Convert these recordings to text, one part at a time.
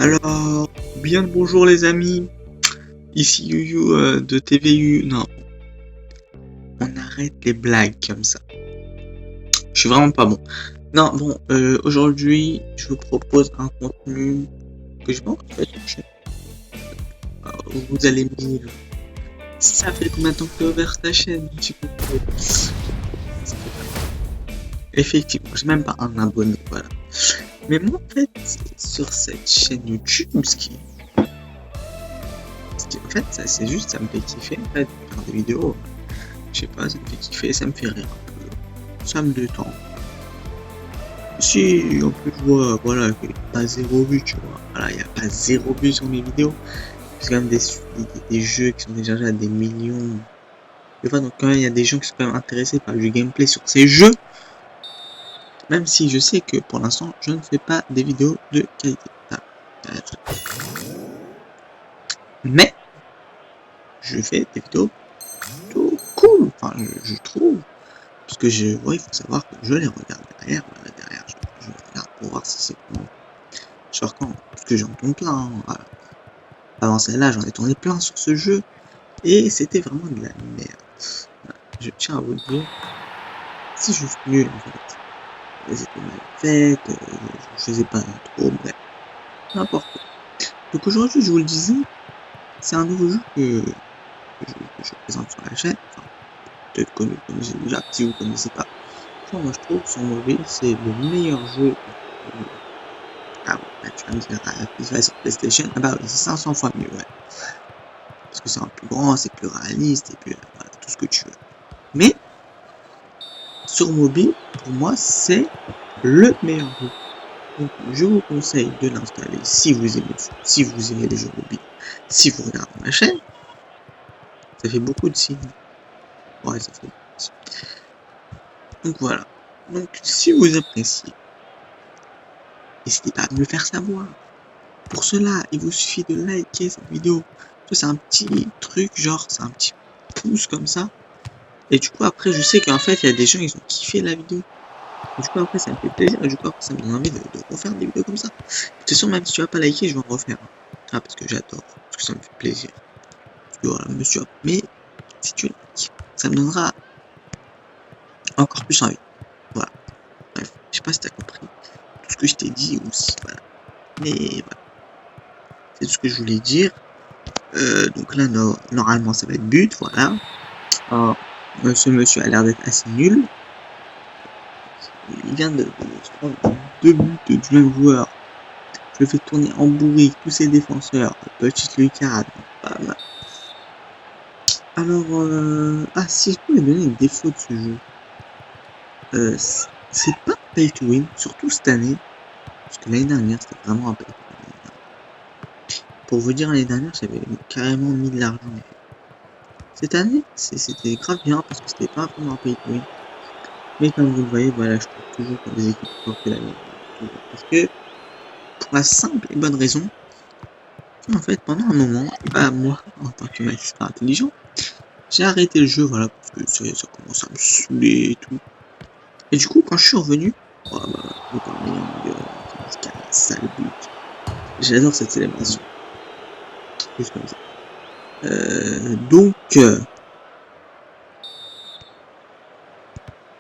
Alors, bien le bonjour les amis, ici Yuyu de TVU. Non, on arrête les blagues comme ça. Je suis vraiment pas bon. Non, bon, aujourd'hui, je vous propose un contenu que je pense que vous allez me dire, ça fait combien de temps que tu as ouvert ta chaîne, petit coco? Effectivement, j'ai même pas un abonné, voilà. Mais moi, en fait, sur cette chaîne YouTube, en fait, c'est juste, ça me fait kiffer, en fait, faire des vidéos. Je sais pas, ça me fait kiffer, ça me fait rire un peu. Ça me détend. Si, en plus, je vois, voilà, qu'il n'y a pas zéro but, tu vois. Voilà, il n'y a pas zéro but sur mes vidéos. C'est quand même des jeux qui sont déjà à des millions. Tu vois, donc quand même, il y a des gens qui sont quand même intéressés par du gameplay sur ces jeux. Même si je sais que pour l'instant, je ne fais pas des vidéos de qualité. Mais, je fais des vidéos plutôt cool. Enfin, je trouve. Parce que il faut savoir que je les regarde derrière, je les regarde pour voir si c'est bon. Genre parce que j'en tourne plein, hein, voilà. Avant celle-là, j'en ai tourné plein sur ce jeu, et c'était vraiment de la merde. Voilà. Je tiens à vous le dire, c'est juste nul en fait. C'était mal fait, je faisais pas trop, bref, n'importe quoi. Donc aujourd'hui, je vous le disais, c'est un nouveau jeu que je présente sur la chaîne, enfin, peut-être que vous connaissez déjà, si vous connaissez pas. Moi je trouve que sur mobile, c'est le meilleur jeu. Ah ouais, tu vas me dire, sur PlayStation, ah bah oui, c'est 500 fois mieux, ouais. Parce que c'est un plus grand, c'est plus réaliste, et puis voilà, tout ce que tu veux. Mais, sur mobile, pour moi, c'est le meilleur jeu. Donc, je vous conseille de l'installer si vous aimez les jeux mobiles, si vous regardez ma chaîne. Ça fait beaucoup de signes. Ouais, ça fait beaucoup de signes. Donc voilà. Donc, si vous appréciez, n'hésitez pas à me le faire savoir. Pour cela, il vous suffit de liker cette vidéo. C'est un petit truc, genre, c'est un petit pouce comme ça. Et du coup, après, je sais qu'en fait, il y a des gens, ils ont kiffé la vidéo. Et du coup, après, ça me fait plaisir. Et du coup, après, ça me donne envie de refaire des vidéos comme ça. De toute façon, même si tu vas pas liker, je vais en refaire. Ah, parce que j'adore. Parce que ça me fait plaisir. Parce que voilà, monsieur. Mais, si tu likes, ça me donnera encore plus envie. Voilà. Bref, je sais pas si t'as compris tout ce que je t'ai dit ou si, voilà. Mais, voilà. C'est tout ce que je voulais dire. Donc là, normalement, ça va être but, voilà. Oh, ce monsieur a l'air d'être assez nul. Il vient de se prendre 2 buts du même joueur. Je le fais tourner en bourrique, tous ses défenseurs. Petite lucarne. Bam. Alors, si je peux lui donner une défaut de ce jeu, c'est pas pay to win, surtout cette année. Parce que l'année dernière, c'était vraiment un pay to win. Pour vous dire, l'année dernière, j'avais carrément mis de l'argent. Cette année, c'était grave bien parce que c'était pas vraiment un pay to win. Mais comme vous le voyez, voilà, je trouve toujours que les équipes sont que la même. Parce que, pour la simple et bonne raison, en fait, pendant un moment, bah, moi, en tant que mec super intelligent, j'ai arrêté le jeu, voilà, parce que ça commence à me saouler et tout. Et du coup, quand je suis revenu, oh bah, sale but. J'adore cette célébration. Juste comme ça. Donc,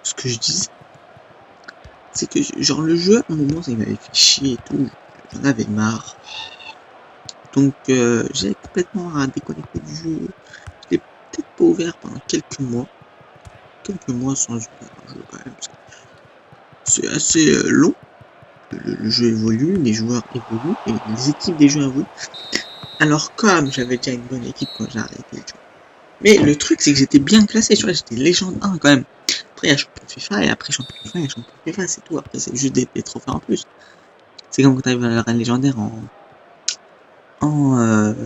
ce que je disais, c'est que genre le jeu, à un moment, ça m'avait fait chier et tout. J'en avais marre. Donc, j'ai complètement déconnecté du jeu. Je l'ai peut-être pas ouvert pendant quelques mois. Quelques mois sans ouvrir un jeu quand même. Parce que c'est assez long. Le jeu évolue, les joueurs évoluent, et les équipes des joueurs évoluent. Alors, comme j'avais déjà une bonne équipe quand j'ai arrêté, tu vois. Mais le truc, c'est que j'étais bien classé, tu vois, j'étais légende 1 quand même. Après, il y a champion FIFA, et après champion FIFA, et champion FIFA, c'est tout. Après, c'est juste des trophées en plus. C'est comme quand t'arrives à la reine légendaire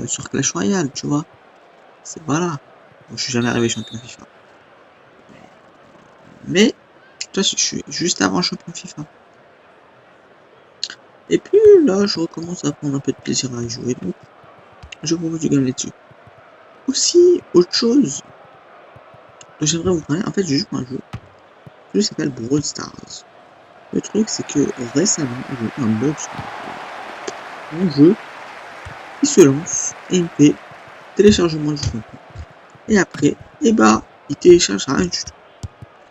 sur Clash Royale, tu vois. C'est voilà. Moi, je suis jamais arrivé champion FIFA. Mais, toi, je suis juste avant champion FIFA. Et puis là, je recommence à prendre un peu de plaisir à y jouer, donc je vous propose du game là-dessus. Aussi, autre chose dont j'aimerais vous parler, en fait, je joue à un jeu. Le jeu s'appelle Brawl Stars. Le truc, c'est que récemment, j'ai eu un bug sur mon jeu. mon jeu, il se lance et il me fait téléchargement du contenu. Et après, et bah, il télécharge rien du tout.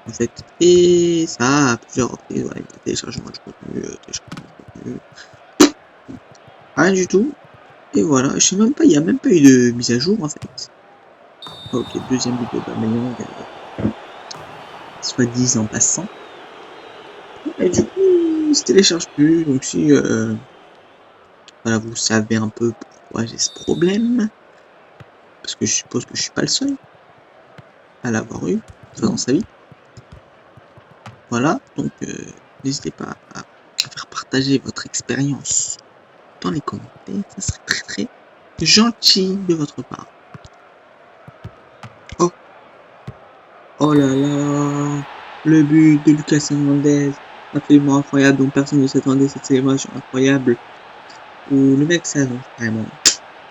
En fait, et ça à plusieurs reprises, voilà, il y a téléchargement du contenu, rien du tout. Et voilà, je sais même pas, il n'y a même pas eu de mise à jour en fait. Ok, deuxième vidéo d'Amélion, soi-disant passant. Et du coup, il se télécharge plus, donc si voilà, vous savez un peu pourquoi j'ai ce problème, parce que je suppose que je suis pas le seul à l'avoir eu dans sa vie. Voilà, donc n'hésitez pas à faire partager votre expérience dans les commentaires, ça serait très très gentil de votre part. Oh, oh là là, le but de Lucas Hernandez, absolument incroyable, dont personne ne s'attendait à cette célébration incroyable, où le mec s'annonce vraiment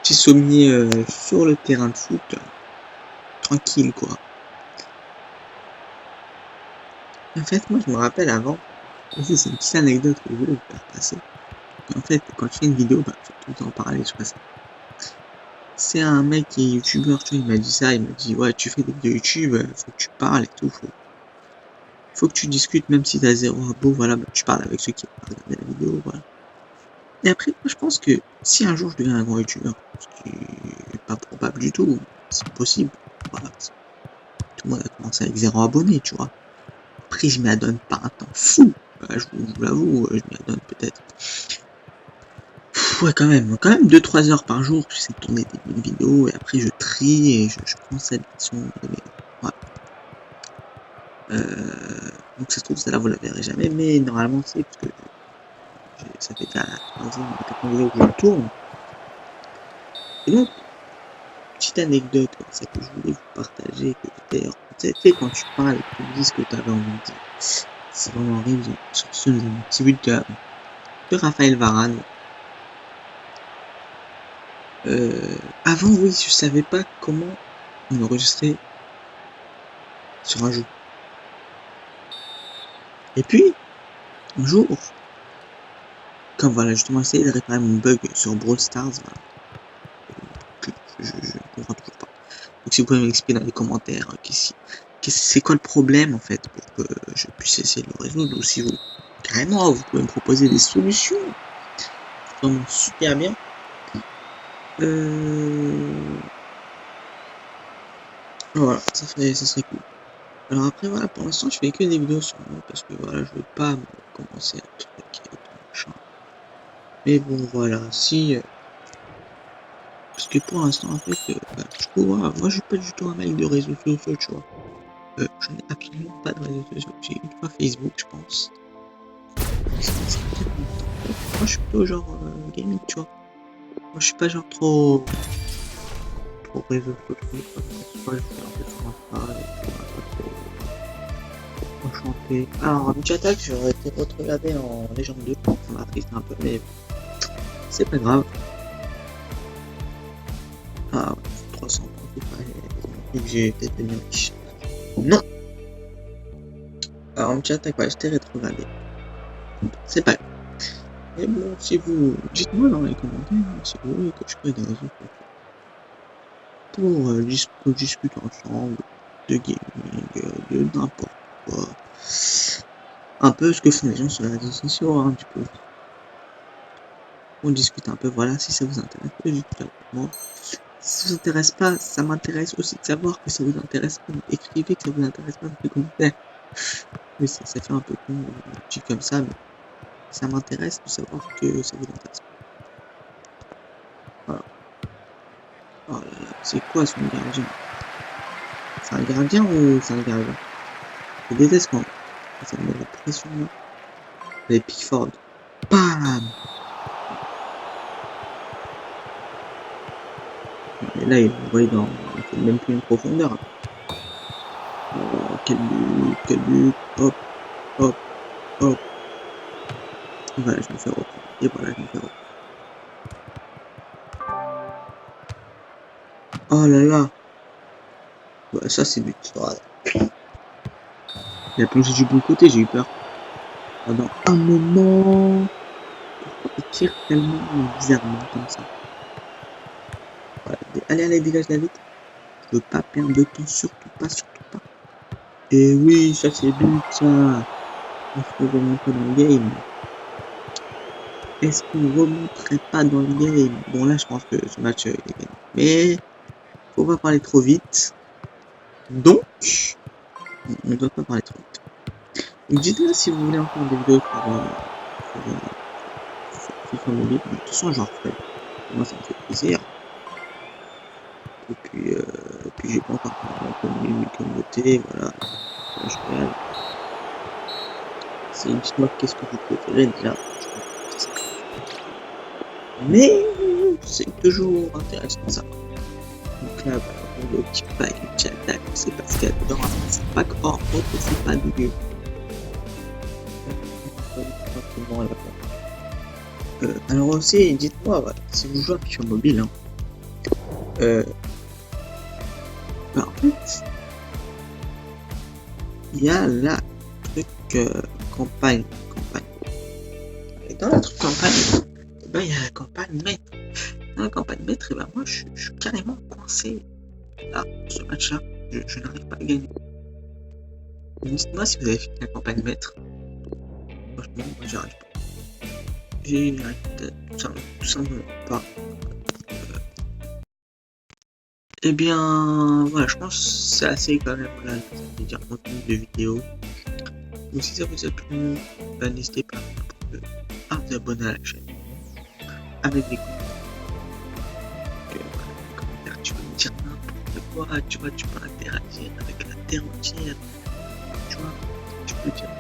petit sommier sur le terrain de foot, tranquille quoi. En fait, moi je me rappelle avant, aussi c'est une petite anecdote que je voulais vous faire passer. En fait, quand tu fais une vidéo, bah, faut tout le temps parler, je vois ça. C'est un mec qui est youtubeur, tu vois, il m'a dit ça, il m'a dit ouais, tu fais des vidéos YouTube, faut que tu parles et tout, faut que tu discutes même si t'as zéro abo, voilà, bah, tu parles avec ceux qui ont regardé la vidéo, voilà. Et après, moi je pense que si un jour je deviens un grand youtubeur, ce qui est pas probable du tout, c'est possible, voilà. Tout le monde a commencé avec 0 abonné, tu vois. Après, je m'y adonne pas un temps fou, je vous l'avoue, je m'y adonne peut-être. Ouais, quand même 2-3 heures par jour, j'essaie de tourner des vidéos et après je trie et je prends celles qui sont les meilleures. Voilà. Donc ça se trouve, celle-là vous la verrez jamais, mais normalement c'est parce que ça fait déjà la 3e ou 4e vidéo que je tourne. Et donc, petite anecdote comme ça que je voulais vous partager, que d'ailleurs, tu sais, quand tu parles et que tu dis ce que tu avais envie de dire, c'est vraiment horrible. Sur ce, nous avons un petit but de Raphaël Varane. Avant, oui, je savais pas comment on enregistrait sur un jeu. Et puis, un jour, quand voilà, justement, essayé de réparer mon bug sur Brawl Stars, voilà, je comprends toujours pas. Donc, si vous pouvez m'expliquer dans les commentaires, c'est quoi le problème en fait pour que je puisse essayer de le résoudre, ou si vous, carrément, vous pouvez me proposer des solutions, c'est vraiment super bien. Voilà, ça serait cool. Alors après, voilà, pour l'instant, je fais que des vidéos sur moi, parce que voilà, je veux pas commencer à truquer et tout machin. Mais bon, voilà, si... parce que pour l'instant, en fait, bah, du coup, voilà, moi, je suis pas du tout un mec de réseaux sociaux, tu vois. Je n'ai absolument pas de réseaux sociaux. J'ai une fois Facebook, je pense. Moi, je suis plutôt genre gaming, tu vois. Moi, je suis pas genre trop réseaux sociaux. Moi, je suis un peu sur Insta, et pas trop enchanté. Alors, un petit attaque, j'aurais été regardé en légende 2. Ça m'a triste un peu, mais c'est pas grave. Ah, 300 points, c'est pas que j'ai peut-être devenu riche. Non. Alors, un petit attaque, ouais, je t'ai rétrogradé. C'est pas grave. Mais bon, si vous... dites-moi dans les commentaires si vous voulez que je crée des réseaux sociaux pour qu'on discute ensemble de gaming, de n'importe quoi. Un peu ce que font les gens sur les réseaux sociaux, hein, un petit peu. On discute un peu, voilà, si ça vous intéresse, vous discutez avec moi. Si ça vous intéresse pas, ça m'intéresse aussi de savoir que ça vous intéresse pas. Écrivez que ça vous intéresse pas dans les commentaires. Oui, ça fait un peu con, dit comme ça, mais ça m'intéresse de savoir que ça vous intéresse pas. Voilà. Oh là là, c'est quoi son gardien? C'est un gardien ou c'est un gardien? Je déteste quand ça me met la pression là. Les Pickford. Bam! Et là, il envoie dans... il fait même plus une profondeur. Oh, quel but, hop, hop, hop. Voilà, je me fais reprendre. Et voilà, je me fais reprendre. Oh là là. Ouais, ça, c'est but. Voilà. Il a plongé du bon côté, j'ai eu peur. Pendant un moment. tire tellement bizarrement comme ça. Voilà. Allez, dégage la vite. Je veux pas perdre de temps, surtout pas. Et oui, ça c'est but, ça. Est-ce qu'on remonterait dans le game? Est-ce qu'on remonterait pas dans le game? Bon, là, je pense que ce match, il est gagné. Mais, faut pas parler trop vite. Donc, on ne doit pas parler trop vite. Donc, dites-moi si vous voulez encore des vidéos sur FIFA Mobile. De toute façon, j'en referai. Moi, ça me fait plaisir. Et puis j'ai pas encore parlé une communauté, voilà. Je regarde. Dites-moi qu'est-ce que vous préférez déjà. Mais c'est toujours intéressant ça. Donc là, voilà, le petit pack, le petit attaque, c'est parce qu'il y a dedans un pack hors autre, c'est pas dégueu. Alors aussi, dites-moi, voilà, si vous jouez à FIFA Mobile, hein, en fait, il y a la truc campagne. Et dans la truc campagne, il y a la campagne maître. Dans la campagne maître, moi je suis carrément coincé là, ce match-là. Je n'arrive pas à gagner. Dites-moi si vous avez fait la campagne maître. Franchement, moi j'y arrive pas. J'y arrive tout simplement pas. Eh bien, voilà, je pense que c'est assez quand même, voilà, ça veut dire contenu de vidéo. Donc si ça vous a plu, n'hésitez pas à vous abonner à la chaîne. Avec des commentaires, tu peux me dire n'importe quoi, tu vois, tu peux interagir avec la terre entière. Tu vois, tu peux dire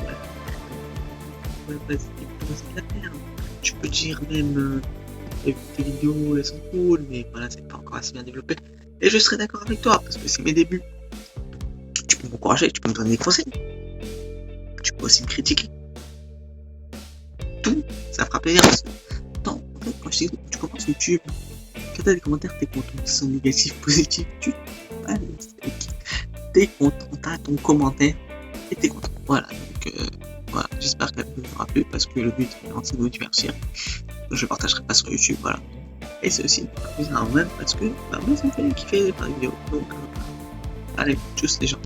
vas-y, la merde. Tu peux dire même tes vidéos elles sont cool, mais voilà, c'est pas encore assez bien développé. Et je serai d'accord avec toi, parce que c'est mes débuts. Tu peux m'encourager, tu peux me donner des conseils. Tu peux aussi me critiquer. Tout, ça fera plaisir. Parce que, attends, en fait, quand tu commences YouTube, quand t'as des commentaires, t'es content, qu'ils sont négatifs, positifs, t'es content, t'as ton commentaire, et t'es content. Voilà, donc voilà, j'espère qu'elle vous aura plu, parce que le but c'est de vous divertir. Je ne partagerai pas sur YouTube, voilà. Et c'est aussi plus un même parce que moi ça me fait kiffer les vidéos. Donc allez, tchuss les gens.